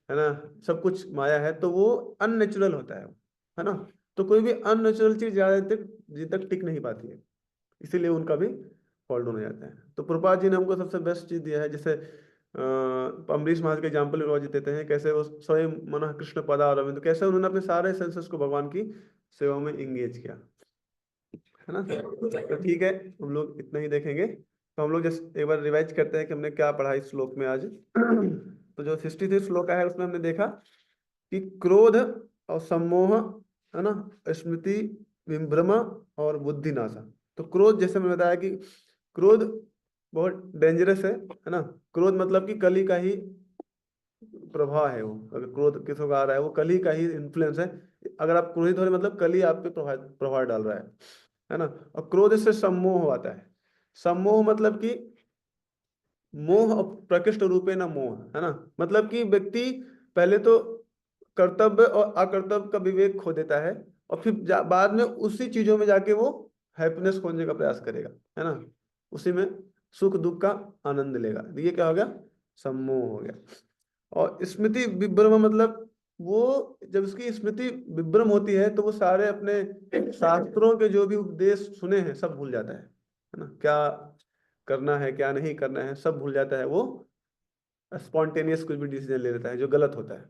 A: ना, सब कुछ माया है, तो वो अननेचुरल होता है ना। तो कोई भी अननेचुरल चीज ज्यादा देर तक टिक नहीं पाती है, इसीलिए उनका भी फॉल डाउन हो जाता है। तो प्रभुपाद जी ने हमको सबसे बेस्ट चीज दिया है, जैसे अम्बरीश महाराज के एग्जाम्पल रोज देते हैं, कैसे वो स्वयं मन कृष्ण पदा और अरविंद, कैसे उन्होंने अपने सारे सेंसेस को भगवान की सेवा में इंगेज किया, है ना। तो ठीक है, हम लोग इतना ही देखेंगे। तो हम लोग जस्ट एक बार रिवाइज करते हैं कि हमने क्या पढ़ा इस श्लोक में आज। तो जो 63 श्लोक है उसमें हमने देखा कि क्रोध और सम्मोह, है ना, स्मृति, विभ्रम और बुद्धिनाशा। तो क्रोध, जैसे मैंने बताया कि क्रोध बहुत डेंजरस है ना। क्रोध मतलब कि कली का ही प्रभाव है वो, अगर क्रोध किसी का आ रहा है वो कली का ही इन्फ्लुएंस है। अगर आप क्रोधित हो रहे मतलब कली आप पे प्रभाव प्रभाव डाल रहा है ना। और क्रोध से सम्मोह आता है। सम्मोह मतलब कि मोह और प्रकृष्ट रूपे न मोह, है ना, मतलब कि व्यक्ति पहले तो कर्तव्य और अकर्तव्य का विवेक खो देता है, और फिर बाद में उसी चीजों में जाके वो हैप्पीनेस खोजने का प्रयास करेगा, है ना, उसी में सुख दुख का आनंद लेगा। तो ये क्या हो गया, सम्मोह हो गया। और स्मृति विभ्रम मतलब वो जब उसकी स्मृति विभ्रम होती है तो वो सारे अपने शास्त्रों के जो भी उपदेश सुने हैं सब भूल जाता है ना, क्या करना है क्या नहीं करना है सब भूल जाता है। वो स्पॉन्टेनियस कुछ भी डिसीजन ले लेता है जो गलत होता है।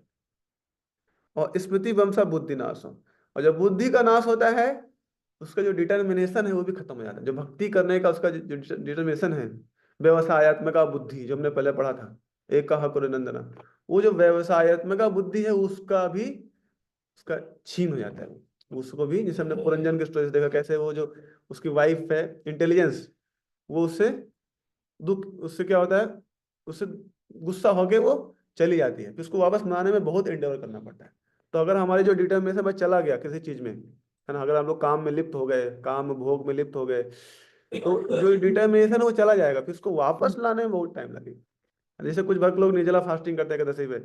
A: और स्मृति वंशा बुद्धि नाश हो, और जब बुद्धि का नाश होता है उसका जो डिटर्मिनेशन है वो भी खत्म हो जाता है। जो भक्ति करने का उसका जो डिटर्मिनेशन है, व्यवसायत्मका बुद्धि, जो हमने पहले पढ़ा था, एक कहा करो नंदना, वो जो व्यवसायत्मका बुद्धि है उसका भी उसका छीन हो जाता है। उसको भी, जैसे हमने पुरंजन के स्टोरी देखा, कैसे वो जो उसकी वाइफ है इंटेलिजेंस, वो उससे दुख, उससे क्या होता है, उससे गुस्सा होके वो चली जाती है, फिर उसको वापस मनाने में बहुत एंडेवर करना पड़ता है। तो अगर हमारी जो डिटर्मिनेशन बस चला गया किसी चीज में, है ना, अगर हम लोग काम में लिप्त हो गए, काम भोग में लिप्त हो गए, तो जो डिटर्मिनेशन है वो चला जाएगा, फिर उसको वापस लाने में बहुत टाइम लगेगा। जैसे कुछ भक्त लोग निर्जला फास्टिंग करते हैं एकादशी पे,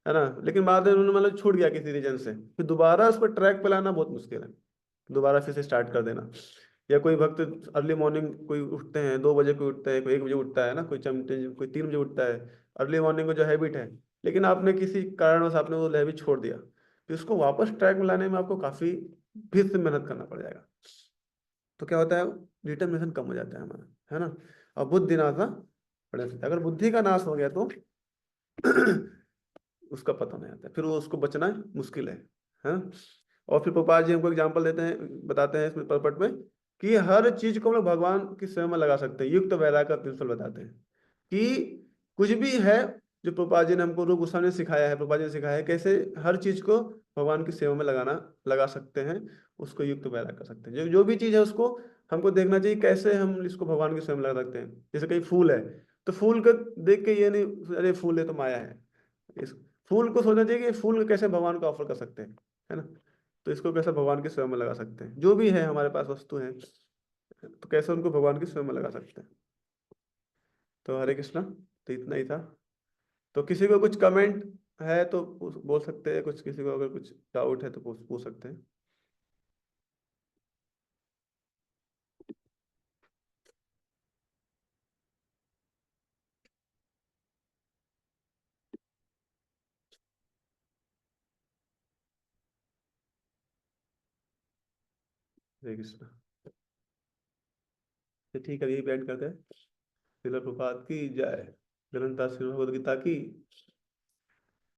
A: है ना, लेकिन बाद में उन्होंने मतलब छूट गया किसी रीजन से, फिर दोबारा उसको ट्रैक पे लाना बहुत मुश्किल है, दोबारा फिर से स्टार्ट कर देना। या कोई भक्त अर्ली मॉर्निंग कोई उठते हैं 2 बजे, कोई उठता है, कोई 1 बजे उठता है ना, कोई चमटे, कोई 3 बजे उठता है, अर्ली मॉर्निंग को जो हैबिट है, लेकिन आपने किसी कारणवश आपने वो हैबिट छोड़ दिया, फिर उसको वापस ट्रैक में लाने में आपको काफी फिर से मेहनत करना पड़ जाएगा। तो क्या होता है, डिटर्मिनेशन कम हो जाता है हमारा, है ना। और बुद्धि नाश पड़े, अगर बुद्धि का नाश हो गया तो उसका पता नहीं आता, फिर वो उसको बचना मुश्किल है ना। और फिर गोपाल जी हमको एग्जाम्पल देते हैं, बताते हैं इसमें परपट में कि हर चीज को हम लोग भगवान की सेवा में लगा सकते हैं। युक्त वैराग्य का प्रिंसिपल बताते हैं कि कुछ भी है जो प्रभुपाद जी ने हमको, रूप गोस्वामी ने सिखाया है, प्रभुपाद जी ने सिखाया है कैसे हर चीज को भगवान की सेवा में लगा सकते हैं, उसको युक्त वैराग्य कर सकते हैं। जो जो भी चीज है उसको हमको देखना चाहिए कैसे हम इसको भगवान की सेवा में लगा सकते हैं। जैसे कहीं फूल है, तो फूल को देख के ये नहीं अरे फूल है तो माया है, इस फूल को सोचना चाहिए कि फूल को कैसे भगवान को ऑफर कर सकते हैं, है ना। तो इसको कैसे भगवान की सेवा में लगा सकते हैं, जो भी है हमारे पास वस्तु है तो कैसे उनको भगवान की सेवा में लगा सकते हैं। तो हरे कृष्णा, तो इतना ही था। तो किसी को कुछ कमेंट है तो बोल सकते हैं, कुछ किसी को अगर कुछ डाउट है तो पूछ पूछ सकते हैं। हरे कृष्ण। तो ठीक है, यही बैंड करते हैं। श्रील प्रभुपाद की जय। ग्रंथ श्री भगवद गीता की।